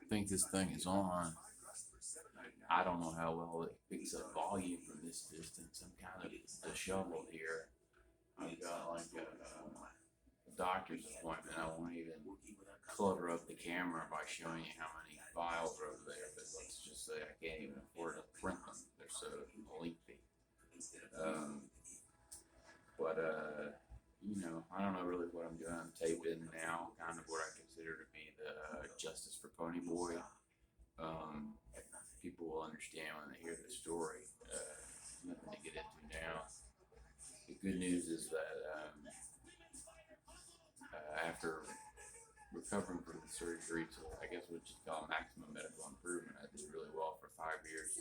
think this thing is on. I don't know how well it picks up volume from this distance. I'm kind of disheveled here. I've got like a doctor's appointment. I won't even clutter up the camera by showing you how many files are over there, but let's just say I can't even afford to print them. They're so lengthy. Um, but I don't know really what I'm doing. I'm taping now, kind of what I consider to be the Justice for Ponyboy. People will understand when they hear the story. Nothing to get into now. The good news is that after recovering from the surgery to, I guess what you call maximum medical improvement, I did really well for 5 years.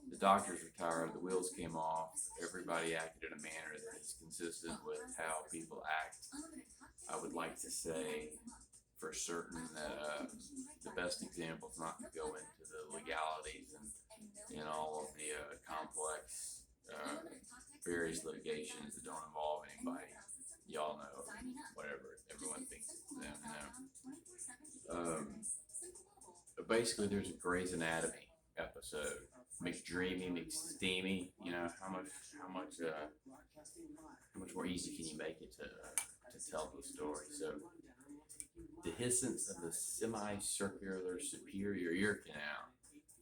The doctors retired, the wheels came off, everybody acted in a manner that is consistent with how people act. I would like to say for certain that the best example is not to go into the legalities and all of the complex various litigations that don't involve anybody. Y'all know, whatever, everyone thinks it's them, But basically, there's a Grey's Anatomy episode, McDreamy, McSteamy. How much more easy can you make it to tell the story? So, dehiscence of the semicircular superior ear canal,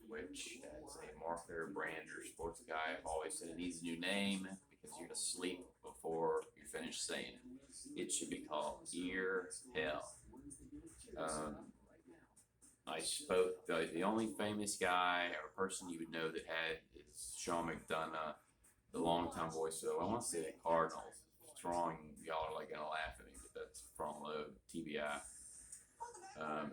which as a marketer, brander, sports guy, I've always said it needs a new name because you're gonna sleep before you finish saying it. It should be called ear hell. I spoke, the only famous guy or person you would know that had is Sean McDonough, the longtime voice of, I want to say the Cardinals. Strong, y'all are like gonna laugh at me, but that's from TBI.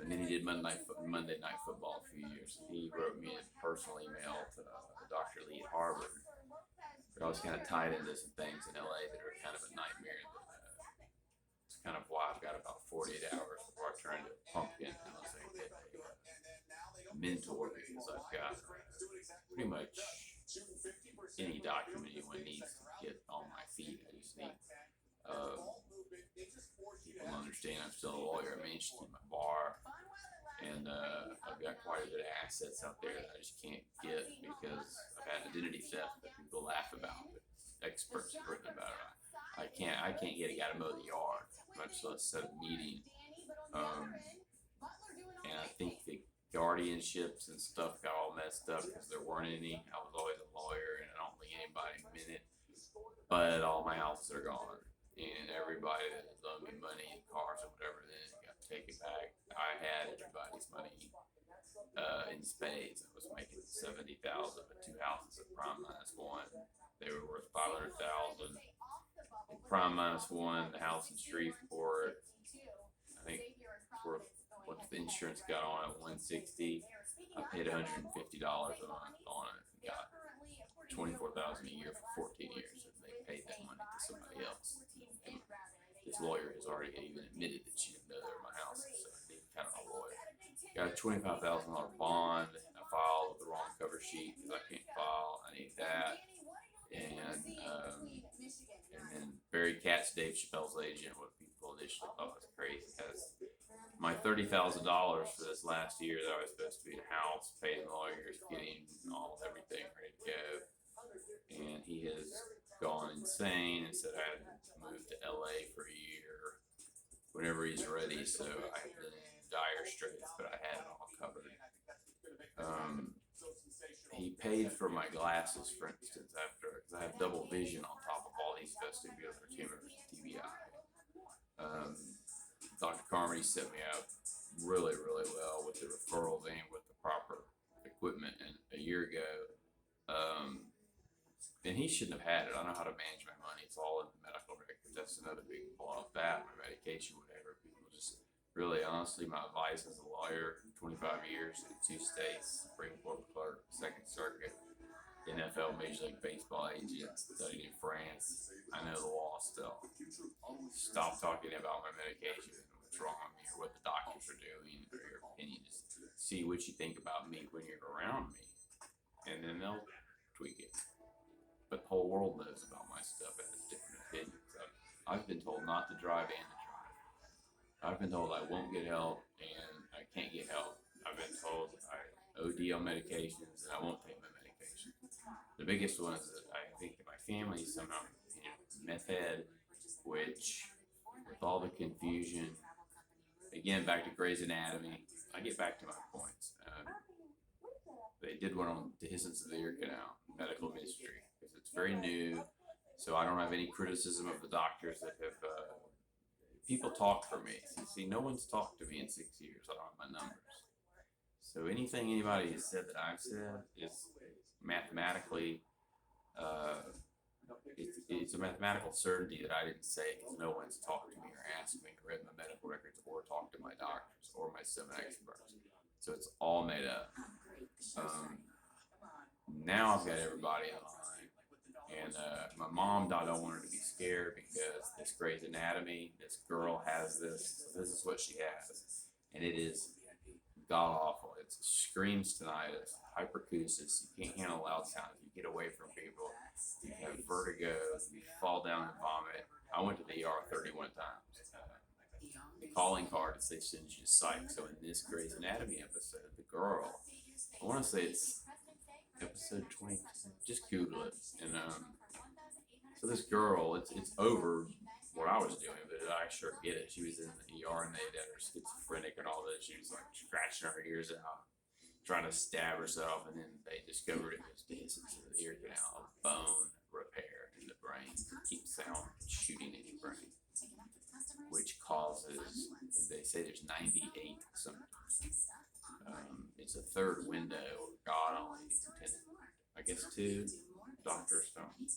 And then he did Monday Night Football a few years. He wrote me a personal email to Dr. Lee at Harvard. I was kind of tied into some things in LA that are kind of a nightmare. It's kind of why I've got about 48 hours before I turn into a pumpkin unless I get a mentor, because I've got pretty much any document anyone needs to get on my feet. I just need people to understand I'm still a lawyer. I managed to keep my bar, and I've got quite a bit of assets out there that I just can't get because I've had identity theft that people laugh about, but experts have written about it. I can't get a guy to mow the yard, much less set a meeting. And I think the guardianships and stuff got all messed up because there weren't any. I was always a lawyer, and I don't think anybody meant it. But all my houses are gone, and everybody that has loaned me money and cars or whatever, then got taken back. I had everybody's money in spades. I was making $70,000, but 2 houses at prime -1. They were worth $500,000. Prime -1, the house in Shreveport, I think it's worth what the insurance got on at $160. I paid $150 a month on it and got $24,000 a year for 14 years. And they paid that money to somebody else. And this lawyer has already even admitted that she didn't know they were my houses, so I need kind of a lawyer. Got a $25,000 bond. I filed with the wrong cover sheet because I can't file. I need that. And then Barry Katz, Dave Chappelle's agent, what people initially thought was crazy, has my $30,000 for this last year that I was supposed to be in a house, paying lawyers, getting everything ready to go. And he has gone insane and said I had to move to LA for a year whenever he's ready. So I've been in dire straits, but I had it all covered. He paid for my glasses, for instance, because I have double vision on top of all these vestibular tumors, TBI. Dr. Carmody set me up really, really well with the referrals and with the proper equipment. And a year ago, and he shouldn't have had it. I know how to manage my money. It's all in the medical records. That's another big pull off that, my medication, whatever. People just really, honestly, my advice as a lawyer, 25 years in 2 states, Supreme Court clerk, Second Circuit, NFL, Major League Baseball agent, studied in France. I know the law still. Stop talking about my medication and what's wrong with me or what the doctors are doing or your opinion. Just see what you think about me when you're around me, and then they'll tweak it. But the whole world knows about my stuff and has different opinions. I've been told not to drive and to drive. I've been told I won't get help and I can't get help. I've been told be on medications and I won't take my medication. The biggest one is that I think that my family somehow, meth head, which with all the confusion, again, back to Grey's Anatomy, I get back to my points. They did one on dehiscence of the ear canal, medical mystery, because it's very new. So I don't have any criticism of the doctors that have, people talk for me. See, no one's talked to me in 6 years. I don't have my numbers. So anything anybody has said that I've said is mathematically, it's a mathematical certainty that I didn't say because no one's talked to me or asked me or read my medical records or talked to my doctors or my 7 experts. So it's all made up. Now I've got everybody online, and my mom, I don't want her to be scared because this Grey's Anatomy, this girl has this. So this is what she has, and it is god awful. It screams tinnitus, hyperacusis. You can't handle loud sounds. You get away from people. You have vertigo. You fall down and vomit. I went to the ER 31 times. The calling card is they send you to psych. So in this Grey's Anatomy episode, the girl, I want to say it's episode 20. Just Google it. And so this girl, it's over what I was doing, but I sure get it. She was in the ER and they had her schizophrenic and all this. She was like scratching her ears out, trying to stab herself, and then they discovered it was dehiscence of the ear canal, a bone repair in the brain to keep sound shooting in your brain, which causes, they say there's 98 symptoms. It's a third window. God only intended, I guess, 2 doctors don't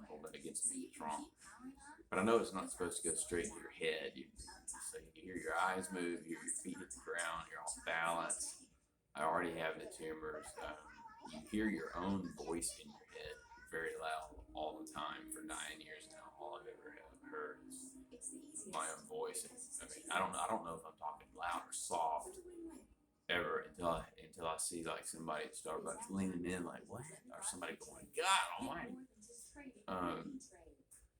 hold that against me. It's wrong. But I know it's not supposed to go straight to your head. So you hear your eyes move, you hear your feet hit the ground, you're off balance. I already have the tumors. You hear your own voice in your head very loud all the time for 9 years now. All I've ever heard is my own voice. I mean, I don't know if I'm talking loud or soft ever until I see like somebody at Starbucks leaning in like, what? Or somebody going, God almighty.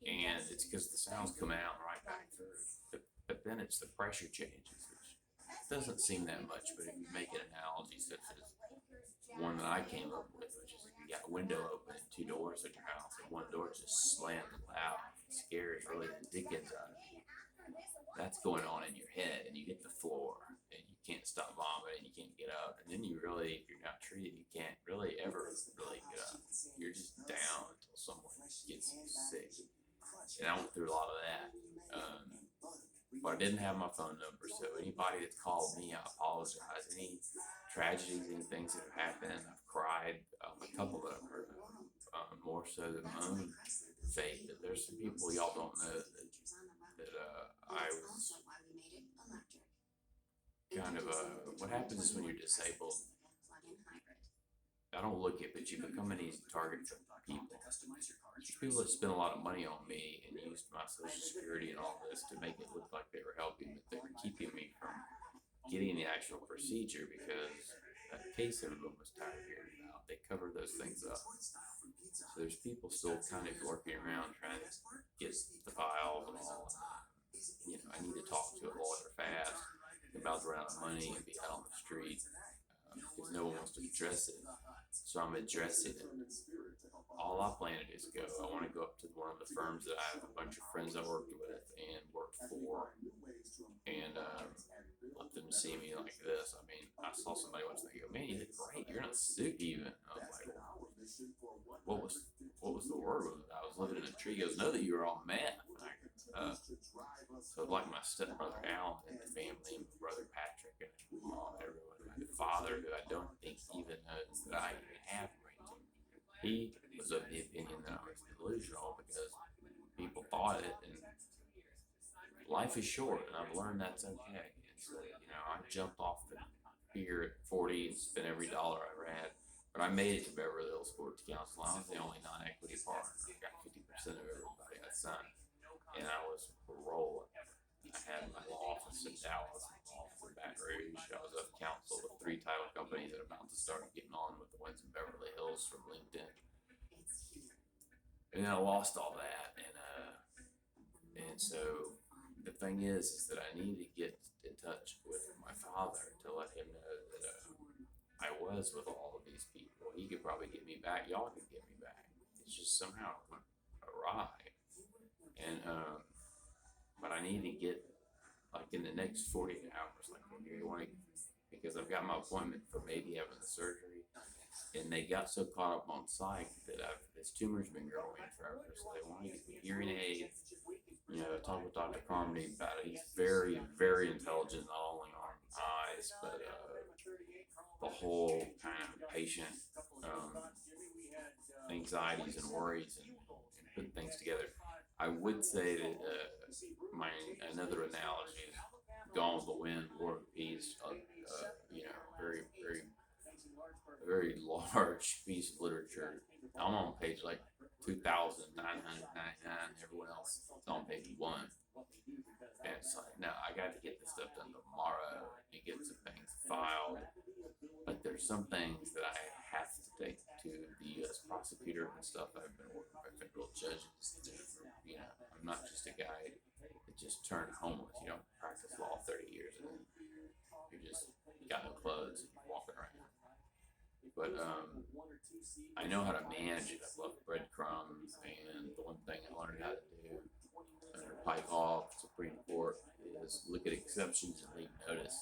And it's because the sounds come out right back through. But then it's the pressure changes, which doesn't seem that much, but if you make an analogy such as one that I came up with, which is if you got a window open and 2 doors in your house, and one door just slammed loud, scary, really the dickens out of you. That's going on in your head, and you hit the floor, and you can't stop vomiting, you can't get up, and then you really, if you're not treated, you can't really ever really get up. You're just down until someone gets you sick. And I went through a lot of that. But I didn't have my phone number, so anybody that's called me, I apologize. Any tragedies, any things that have happened, I've cried. A couple that I've heard of, more so than my own fate. But there's some people y'all don't know that I was kind of what happens is when you're disabled, I don't look it, but you become an easy target for people. People that spend a lot of money on me and used my social security and all this to make it look like they were helping, but they were keeping me from getting the actual procedure because that case everyone was tired of hearing about. They cover those things up. So there's people still kind of working around trying to get the files and all. I need to talk to a lawyer fast about the amount of money and be out on the street because no one wants to address it. So I'm addressing it. All I plan to do is go. I want to go up to one of the firms that I have a bunch of friends I worked with and worked for, and let them see me like this. I mean, I saw somebody once and they go, "Man, you look great. You're in a suit even." I was like, "What was the word with it?" I was living in a tree. He goes, "Know that you were on meth." So like my stepbrother Alan and the family, and my brother Patrick and my mom, everyone, my father, who I don't think even knows that I even have brain tumors. He was of the opinion that I was delusional because people thought it, and life is short, and I've learned that's okay. And so, I jumped off the pier at 40 and spent every dollar I had, but I made it to Beverly Hills Sports Council. I was the only non-equity partner. I got 50% of everybody I signed, and I was rolling. I had my law office in Dallas, my law office in Baton Rouge. I was up counsel with 3 title companies that are about to start getting on with the ones in Beverly Hills from LinkedIn. And then I lost all that, and so the thing is that I need to get in touch with my father to let him know that I was with all of these people. He could probably get me back. Y'all could get me back. It's just somehow went awry. And, but I need to get, like, in the next 48 hours, like, when you want to, because I've got my appointment for maybe having the surgery. And they got so caught up on psych that this tumor's been growing forever. So they want to get me hearing aids. You know, I talked with Dr. Carmody about it. He's very, very intelligent, not only on eyes, but the whole kind of patient anxieties and worries and putting things together. I would say that another analogy is Gone with the Wind, War and Peace. You know, very large piece of literature. I'm on page like 2,999. Everyone else is on page 1. And it's like, no, I got to get this stuff done tomorrow and get some things filed. But there's some things that I have to take to the U.S. prosecutor and stuff. I've been working with federal judges. You know, I'm not just a guy that just turned homeless. You don't practice law 30 years and then you got no clothes and you're walking around. But I know how to manage it. I've left breadcrumbs, and the one thing I learned how to do under Pike Hall, Supreme Court, is look at exceptions and leave notice.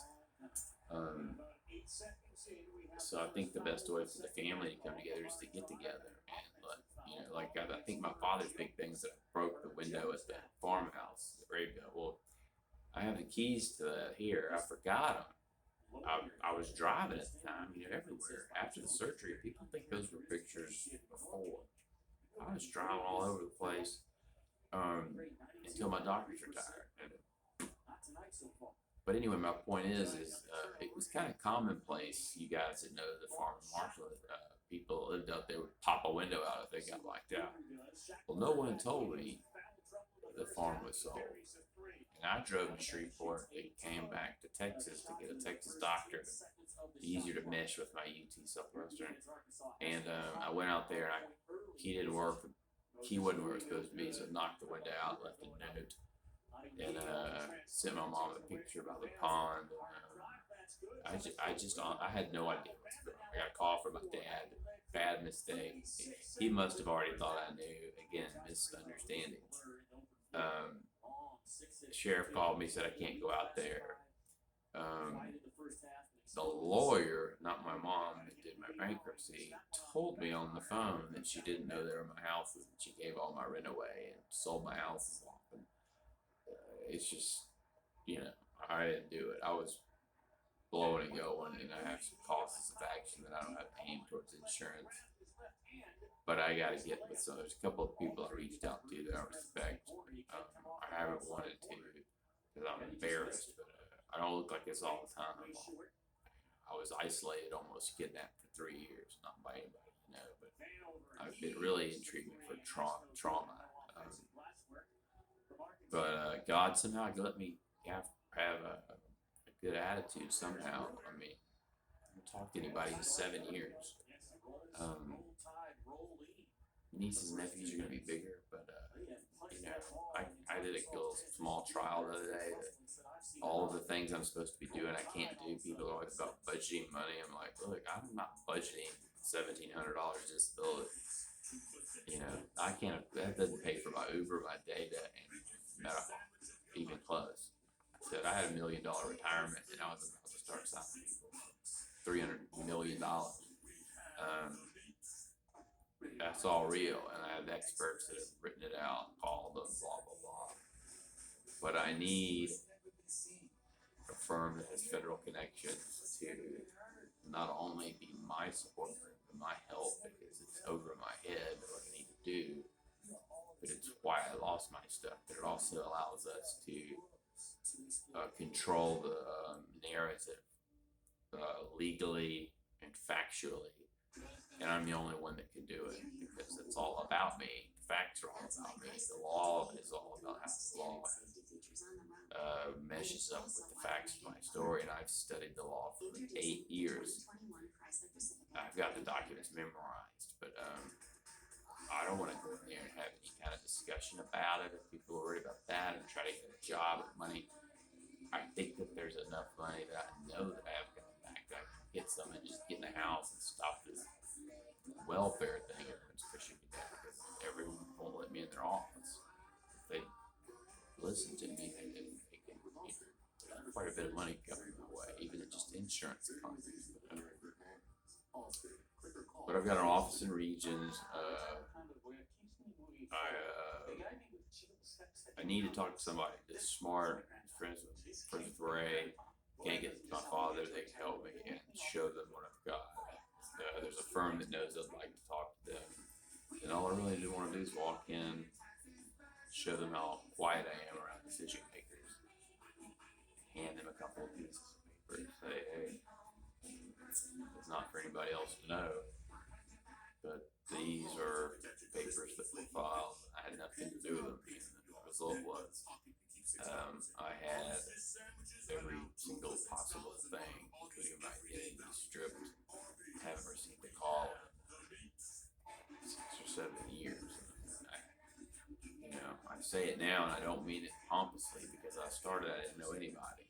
So I think the best way for the family to come together is to get together and you know, like I think my father's big thing is that I broke the window at the farmhouse, the graveyard. Well, I have the keys to that here. I forgot them. I was driving at the time, you know, everywhere. After the surgery, people think those were pictures before. I was driving all over the place until my doctors retired. But anyway, my point is it was kind of commonplace. You guys that know the farm in Marshall, people lived out there would pop a window out if they got locked out. Well, no one told me the farm was sold. And I drove to Shreveport and came back to Texas to get a Texas doctor. Easier to mesh with my UT Southwestern. And I went out there and he didn't work. He wasn't where it was supposed to be, so I knocked the window out, left a note, and sent my mom a picture about the pond. I had no idea what to do. I got a call from my dad. Bad mistake. He must have already thought I knew. Again, misunderstanding. The sheriff called me, said I can't go out there. The lawyer, not my mom, that did my bankruptcy, told me on the phone that she didn't know they were my house, and she gave all my rent away and sold my house. It's just, you know, I didn't do it. I was blowing and going, and I have some causes of action that I don't have to aim towards insurance. But I got to get with some. There's a couple of people I reached out to that I respect. I haven't wanted to because I'm embarrassed, but I don't look like this all the time. I was isolated, almost kidnapped for 3 years, not by anybody, you know, but I've been really in treatment for trauma. But God somehow let me have a good attitude somehow. I mean, I haven't talked to anybody in 7 years. Nieces and nephews are going to be bigger, but you know, I did a little small trial the other day that all of the things I'm supposed to be doing I can't do. People are always about budgeting money. I'm like, look, I'm not budgeting $1,700 disability. You know, I can't. That doesn't pay for my Uber, my data, and medical, even close. I said I had $1 million retirement, and I was about to start signing people $300 million. That's all real, and I have experts that have written it out, called them, blah, blah, blah. But I need a firm that has federal connections to not only be my support group, but my help, because it's over my head what I need to do, but it's why I lost my stuff. But it also allows us to control the narrative legally and factually. And I'm the only one that can do it because it's all about me. The facts are all about me. The law is all about how the law meshes up with the facts of my story. And I've studied the law for 8 years. I've got the documents memorized, but I don't want to go in there and have any kind of discussion about it. If people are worried about that and try to get a job with money, I think that there's enough money that I know that I have got back that I can get some and just get in the house welfare thing everyone's pushing me down because everyone won't let me in their office. If they listen to me, they can quite a bit of money coming my way, even in just insurance companies. But I've got an office in Regions. I need to talk to somebody that's smart, friends with Ray. Can't get to my father, they can help me and show them what I've got. There's a firm that knows I'd like to talk to them. And all I really do want to do is walk in, show them how quiet I am around decision makers, hand them a couple of pieces of paper and say, hey, it's not for anybody else to know, but these are papers that were filed. I had nothing to do with them. And the result was I had every single possible thing, including my identity stripped. I haven't received a call in 6 or 7 years. I say it now and I don't mean it pompously because I started, I didn't know anybody.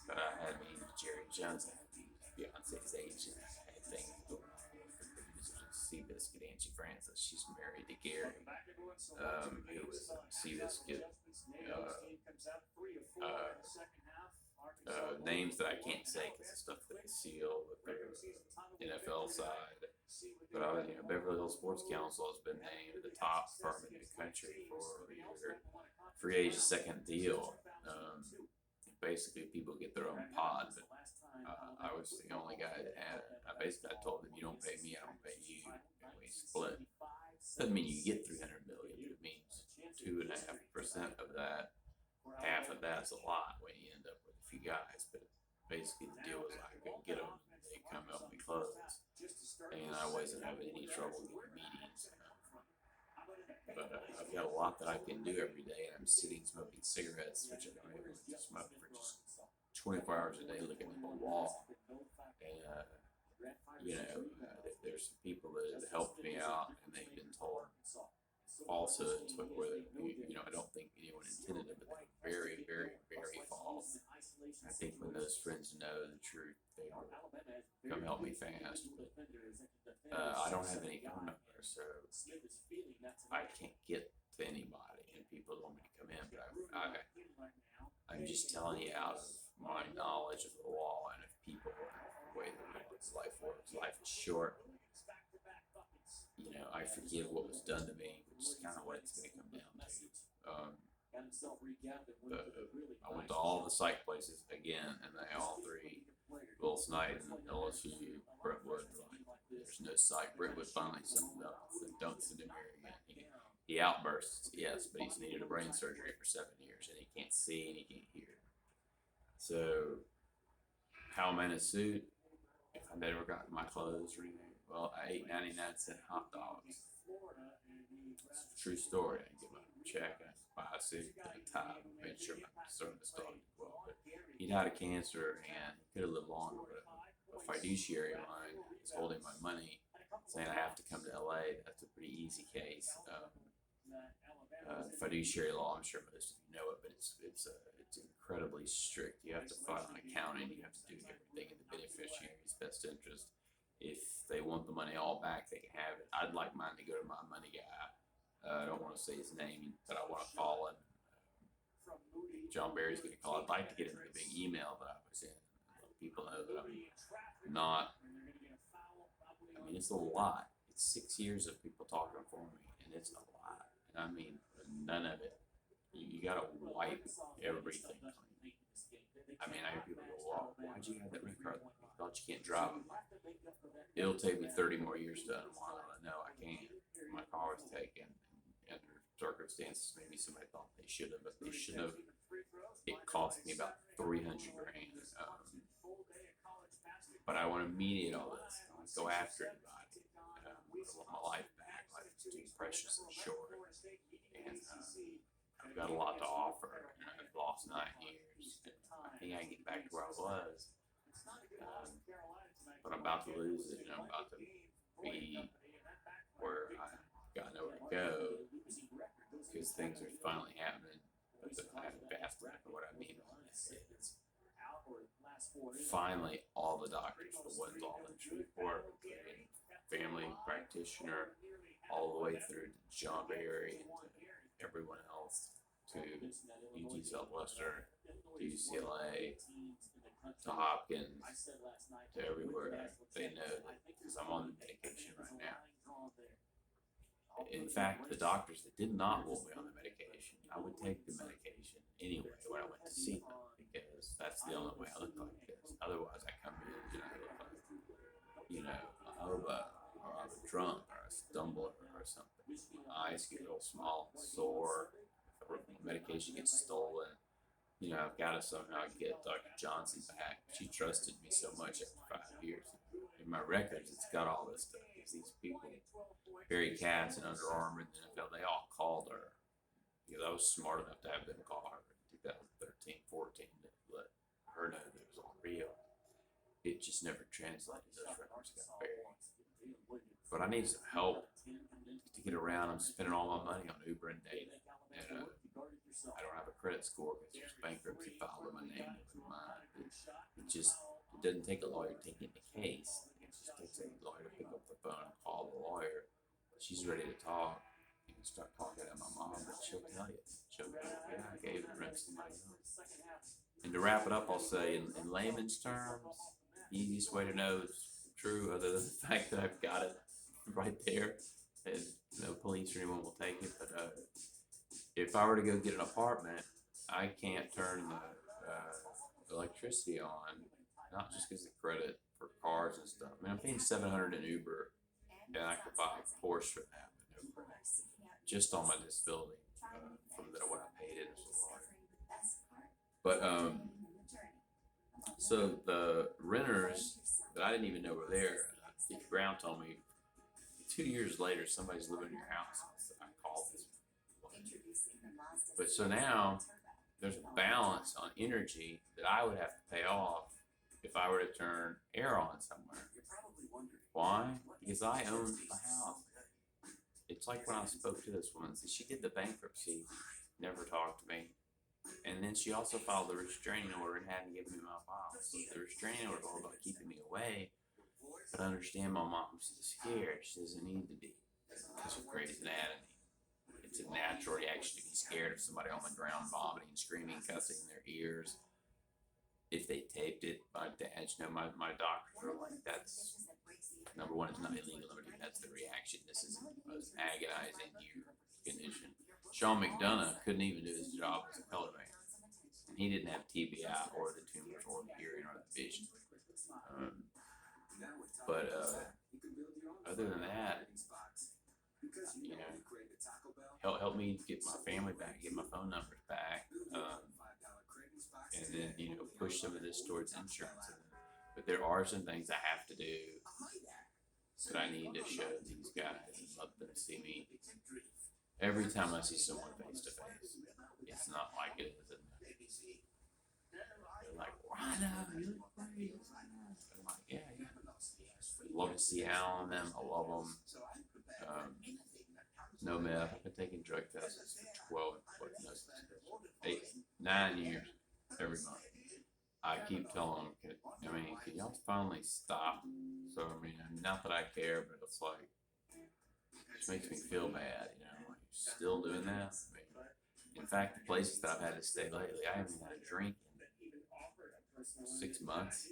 But I had meetings with Jerry Jones, I had meetings with Beyonce's agent, I had things going on with the producer of Seabiscuit, Angie Francis. She's married to Carey, who was Seabiscuit. Names that I can't say because of stuff that I seal with the NFL side. But I was, Beverly Hills Sports Council has been named the top firm in the country for their free agent second deal. Basically, people get their own pod, but I was the only guy that had it. I told them, you don't pay me, I don't pay you, and we split. Doesn't mean you get $300 million, but it means 2.5% of that. Half of that's a lot when you end up with a few guys, but basically the deal was I could get them, they come help me close, and I wasn't having any trouble getting meetings. But I've got a lot that I can do every day, and I'm sitting smoking cigarettes, which I don't ever smoke for just 24 hours a day looking at the wall. And, there's some people that have helped me out, and they've been told falsehoods, where I don't think anyone intended it, but they're very, very, very false. I think when those friends know the truth, they will come help me fast. I don't have any phone numbers, so I can't get to anybody, and people want me to come in, but I'm just telling you out of my knowledge of the law and of people and the way that life works. Life is short. I forgive what was done to me, which is kind of what it's going to come down to. I went to all the psych places again, and they all three, Will Snyder, LSU, Brentwood, there's no psych. Brentwood finally summed up, don't send him here again. He outbursts, yes, but he's needed a brain surgery for 7 years, and he can't see and he can't hear. So, how am I in a suit? If I never got my clothes renewed, well, I ate 99-cent hot dogs. It's a true story. I get my check, I buy a suit, a tie, made sure my service dog did well. But he died of cancer, and he could have lived longer. But a fiduciary of mine is holding my money, saying I have to come to LA. That's a pretty easy case. Fiduciary law, I'm sure most of you know it, but it's incredibly strict. You have to file an accounting. You have to do everything in the beneficiary's best interest. If they want the money all back, they can have it. I'd like mine to go to my money guy. I don't want to say his name, but I want to call him. John Barry's going to call. I'd like to get him the big email that I was in. People know that I'm not. I mean, it's a lot. It's 6 years of people talking for me, and it's a lot. And I mean, none of it. You got to wipe everything clean. I mean, I hear people go, well, why'd you have that ring card? You thought you can't drive them. It'll take me 30 more years to unwind. No, I can't. My car was taken under circumstances maybe somebody thought they should have, but they should have. It cost me about $300,000. But I want to mediate all this. I want to go after anybody. I want my life back. Life is too precious and short. And I've got a lot to offer. I've lost 9 years. I think I can get back to where I was. But I'm about to lose it, and I'm about to be where I got nowhere to go because things are finally happening. But I haven't fast enough. What I mean is, finally all the doctors, the ones all in Shreveport, family practitioner, all the way through to John Barry and to everyone else, to UT Southwestern, to UCLA, to Hopkins, to everywhere. They know that because I'm on the medication right now. In fact, the doctors that did not want me on the medication, I would take the medication anyway when I went to see them, because that's the only way I look like this. Otherwise, I come in and I look like, a hobo, or I'm drunk, or a stumbler, or something. My eyes get real small, sore. If the medication gets stolen, I've got to somehow get Dr. Johnson back. She trusted me so much after 5 years. In my records, it's got all this stuff. Because these people, Barry Katz and Under Armour and the NFL, they all called her. Because I was smart enough to have them call her in 2013, 14 to let her know that it was all real. It just never translated. Those records got buried. But I need some help to get around. I'm spending all my money on Uber and dating. And I don't have a credit score because there's bankruptcy filed in my name. It doesn't take a lawyer taking the case. It just takes a lawyer to pick up the phone and call the lawyer. She's ready to talk. You can start talking to my mom, but she'll tell you. She'll go, yeah, I gave the rent to somebody else. And to wrap it up, I'll say in layman's terms, the easiest way to know it's true, other than the fact that I've got it right there, and no police or anyone will take it. But if I were to go get an apartment, I can't turn the electricity on, not just because of credit for cars and stuff. I mean, I'm paying $700 in Uber, and I could buy a Porsche for that with no credit, just on my disability from what I paid in so far. But so the renters that I didn't even know were there, Steve Brown told me 2 years later somebody's living in your house. I called this. But so now there's a balance on energy that I would have to pay off if I were to turn air on somewhere. Why? Because I own the house. It's like when I spoke to this woman, she did the bankruptcy, never talked to me. And then she also filed the restraining order and hadn't given me my file. So the restraining order was all about keeping me away. But I understand my mom's scared. She doesn't need to be because of Grey's Anatomy. It's a natural reaction to be scared of somebody on the ground vomiting, screaming, cussing in their ears. If they taped it, my dad, my doctors are like, that's, number one, it's not illegal. Number two, that's the reaction. This is the most agonizing condition. Sean McDonough couldn't even do his job as a color man. And he didn't have TBI or the tumors or the hearing or the vision. But other than that, help me get my family back, get my phone numbers back, and then push some of this towards insurance. But there are some things I have to do that I need to show these guys and let them see me. Every time I see someone face to face, it's not like it is in the they're like, Rhino, you look great. I'm like, yeah. Love to see Al on them. I love them. No meth. I've been taking drug tests for 9 years every month. I keep telling them, can y'all finally stop? So, not that I care, but it's like, it just makes me feel bad, like, you're still doing that? In fact, the places that I've had to stay lately, I haven't had a drink in 6 months.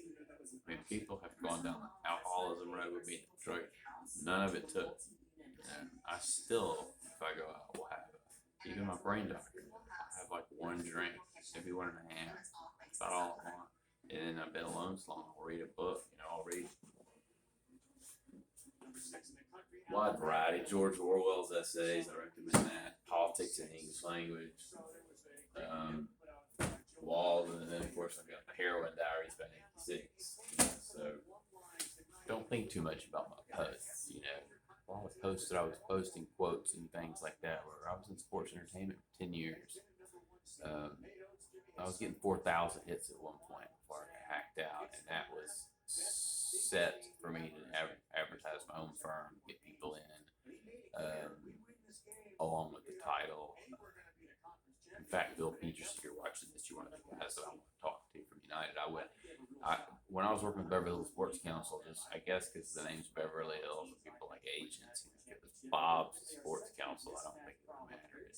People have gone down the alcoholism road with me, drug. None of it took. I still, if I go out, will have, even my brain doctor, I have like one drink, maybe 1.5. That's about all I want. And then I've been alone so long, I'll read a book, I'll read wide variety. George Orwell's essays, I recommend that. Politics in English language. Walls, and then of course I've got the Heroin Diaries by 86. So don't think too much about my posts, All the posts that I was posting, quotes and things like that, where I was in sports entertainment for 10 years. I was getting 4,000 hits at one point before I got hacked out, and that was set for me to advertise my own firm, get people in, along with the title. In fact, Bill Peters, if you're watching this, you're one of the guys that I want to talk to from United. When I was working with Beverly Hills Sports Council, just I guess because the name's Beverly Hills, people like agents. It was Bob's Sports Council. I don't think it mattered.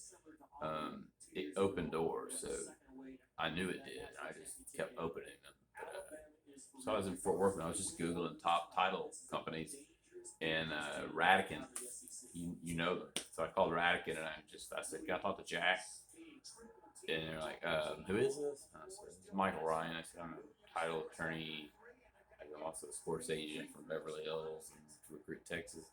It opened doors, so I knew it did. I just kept opening them. So I was in Fort Worth, and I was just googling top title companies, and Radican, you know them. So I called Radican, and I said, "Can I talk to Jack?" And they're like, "Who is this?" And I said, "It's Michael Ryan." I said, "I'm a title attorney. I'm also a sports agent from Beverly Hills and Recruit, Texas."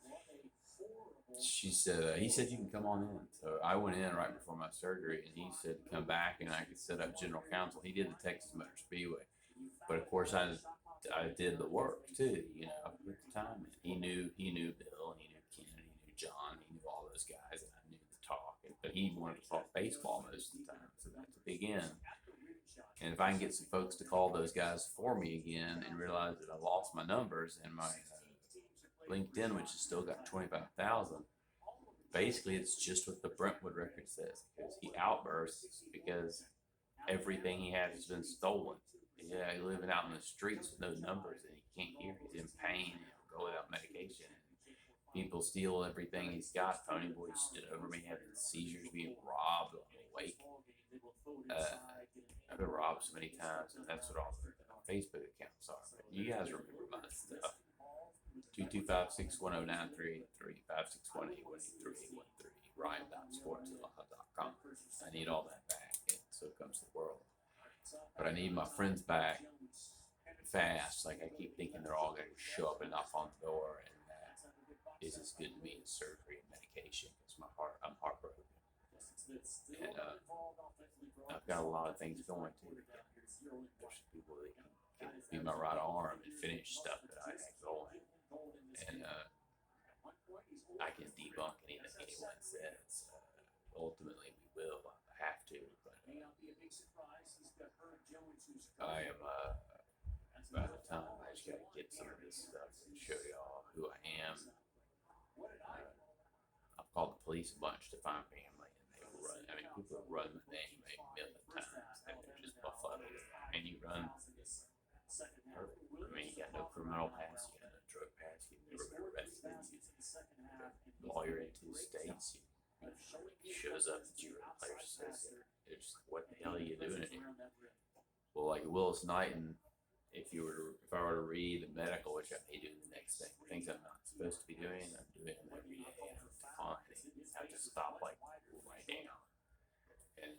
She said, he said, "You can come on in." So I went in right before my surgery, and he said, "Come back and I could set up general counsel." He did the Texas Motor Speedway, but of course I did the work too, with the time. He knew Bill, and he knew Ken, and he knew John, he knew all those guys, and I knew the talk. But he wanted to talk baseball most of the time, so that's a big end. And if I can get some folks to call those guys for me again and realize that I lost my numbers and my LinkedIn, which has still got 25,000, basically it's just what the Brentwood record says, because he outbursts because everything he has has been stolen. Yeah, he's living out in the streets with no numbers, and he can't hear. He's in pain. He'll go without medication. People steal everything he's got. Ponyboy stood over me having seizures, being robbed on the wake. I've been robbed so many times, and that's what all the Facebook accounts are. But you guys remember my stuff. 225-610-9383, 561-818-3813, Ryan.sports@live.com. I need all that back, and so comes the world. But I need my friends back fast. Like, I keep thinking they're all going to show up and knock on the door, and that is as good to me as surgery and medication, because I'm heartbroken. And I've got a lot of things going too. There's people that can be my right arm and finish stuff that I had going. And I can debunk anything anyone says. Ultimately, we will have to. But I am, by the time I just got to get some of this stuff and show y'all who I am. I've called the police a bunch to find family, and they run. I mean, people have run my name a million times. They're just befuddled. And you run. I mean, you got no criminal past, you got no drug past, you've never been arrested, you're a lawyer in 2 states, he shows up that you're a player associate. It's just, what the hell are you doing here? Well, like Willis Knighton, if I were to read the medical, which I may do the next day, things I'm not supposed to be doing, I'm doing them every day, and I'm declining. I just stop like right now. And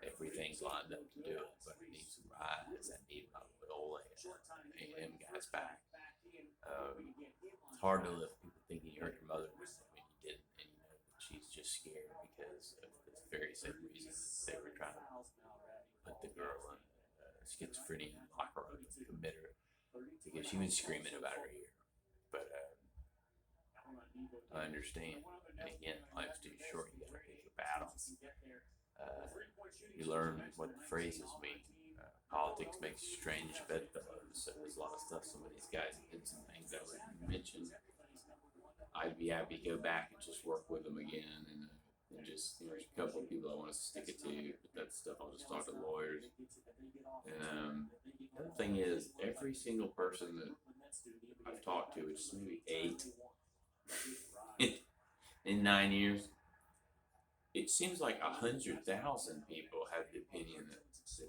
everything's lined up to do it, but I need some rides. I need my little A&M guys back. It's hard to live with people thinking you hurt your mother when you didn't, and you know that she's just scared because of the very same reason they were trying to put the girl in schizophrenia and lock her up and commit her, because she was screaming about her ear. But I understand. And again, life's too short. You gotta pick your battles. You learn what the phrases mean. Politics makes you strange bedfellows. So there's a lot of stuff. Some of these guys did some things I would mention. I'd be happy to go back and just work with them again. And just, there's a couple of people I want to stick it to, but that stuff I'll just talk to lawyers. And the other thing is, every single person that I've talked to, which is maybe 8 in 9 years, it seems like 100,000 people have the opinion that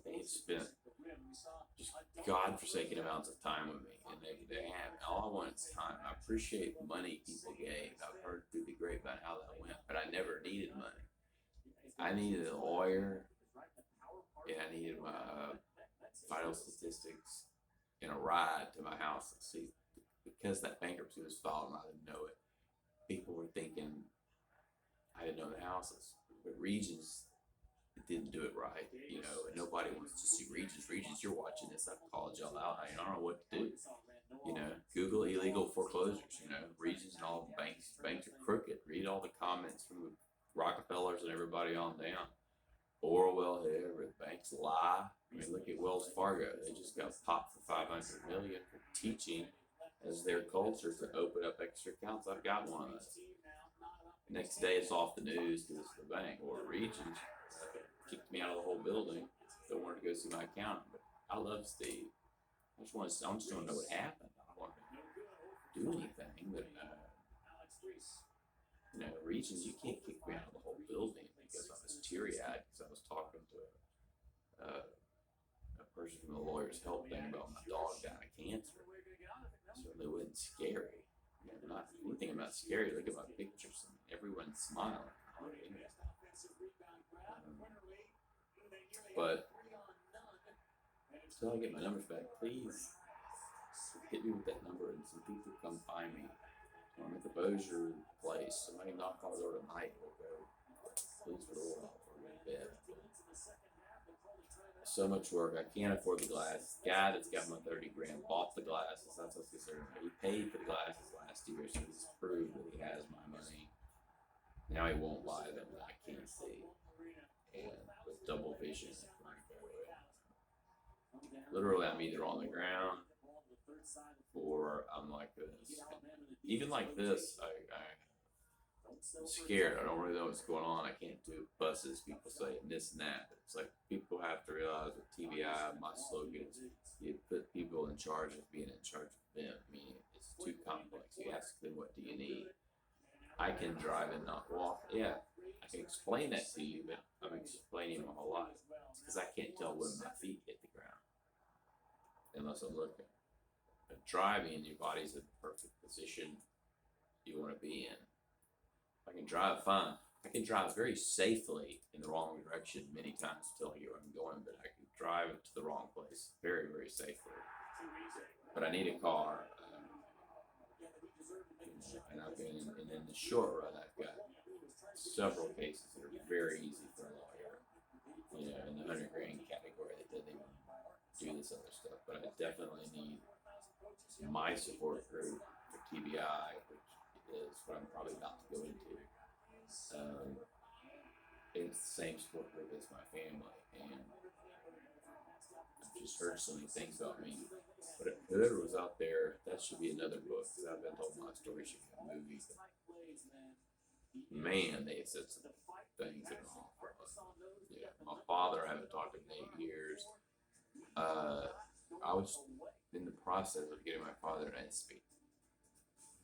they've spent just godforsaken amounts of time with me, and they have. All I want is time. I appreciate the money people gave. I've heard through the grapevine how that went, but I never needed money. I needed a lawyer, and I needed my vital statistics and a ride to my house. See, because that bankruptcy was filed and I didn't know it, people were thinking I didn't know the houses. But Regions didn't do it right, and nobody wants to see Regions. Regions, you're watching this, I've called y'all out. I don't know what to do. Google illegal foreclosures, Regions and all the banks are crooked. Read all the comments from the Rockefellers and everybody on down. Orwell, whoever, the banks lie. I mean, look at Wells Fargo. They just got popped for $500 million for teaching as their culture to open up extra accounts. I've got one of those. Next day, it's off the news because it's the bank. Or Regions kicked me out of the whole building. Don't want to go see my accountant. But I love Steve. I just want to know what happened. I don't want to do anything, but reasons you can't kick me out of the whole building because I was teary-eyed because I was talking to a person from the lawyer's help thing about my dog dying of cancer. So they wasn't scary. Not anything about scary. Look at my pictures and everyone's smiling. But until I get my numbers back, please hit me with that number and some people come find me. I'm at the Bossier place. Somebody knock on the door tonight. We'll go. Please for the Lord, I'll go to bed. So much work. I can't afford the glasses. Guy that's got my 30 grand bought the glasses. That's what's concerned. He paid for the glasses last year, so he's proved that he has my money. Now he won't buy them that I can't see. And with double vision, literally I'm either on the ground or I'm like this. Even like this, I'm scared. I don't really know what's going on. I can't do buses. People say this and that. But it's like people have to realize with TBI, my slogan is you put people in charge of being in charge of them. Meaning it's too complex. You ask them, what do you need? I can drive and not walk. Yeah, I can explain that to you, but I'm explaining my whole life because I can't tell when my feet hit the ground unless I'm looking. But driving, your body's in the perfect position you want to be in. I can drive fine. I can drive very safely in the wrong direction many times until I get where I'm going, but I can drive to the wrong place very, very safely. But I need a car. And I've been in the short run, I've got several cases that are very easy for a lawyer, in the 100 grand category that doesn't even do this other stuff. But I definitely need my support group for TBI, which is what I'm probably about to go into. It's the same support group as my family, and I've just heard so many things about me. But if whoever was out there, that should be another book, because I've been told my story should be a movie. Man, they said some things that are awful. Yeah, my father, I haven't talked to him in 8 years. I was in the process of getting my father an NSP.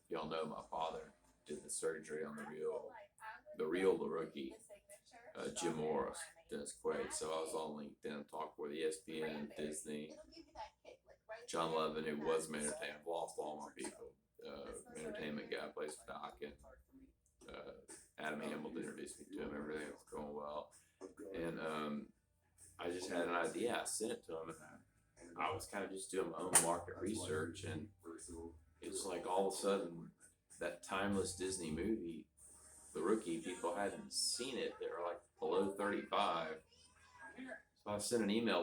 Y'all know my father did the surgery on the rookie, Jim Morris, Dennis Quaid. So I was on LinkedIn, talked with ESPN, Disney, John Levin, who was my entertainment, lost all my people. Entertainment guy, plays for Doc, and Adam Hamilton introduced me to him. Everything was going well, and I just had an idea. I sent it to him, and I was kind of just doing my own market research, and it's like all of a sudden that timeless Disney movie, The Rookie, people hadn't seen it. They were like below 35. So I sent an email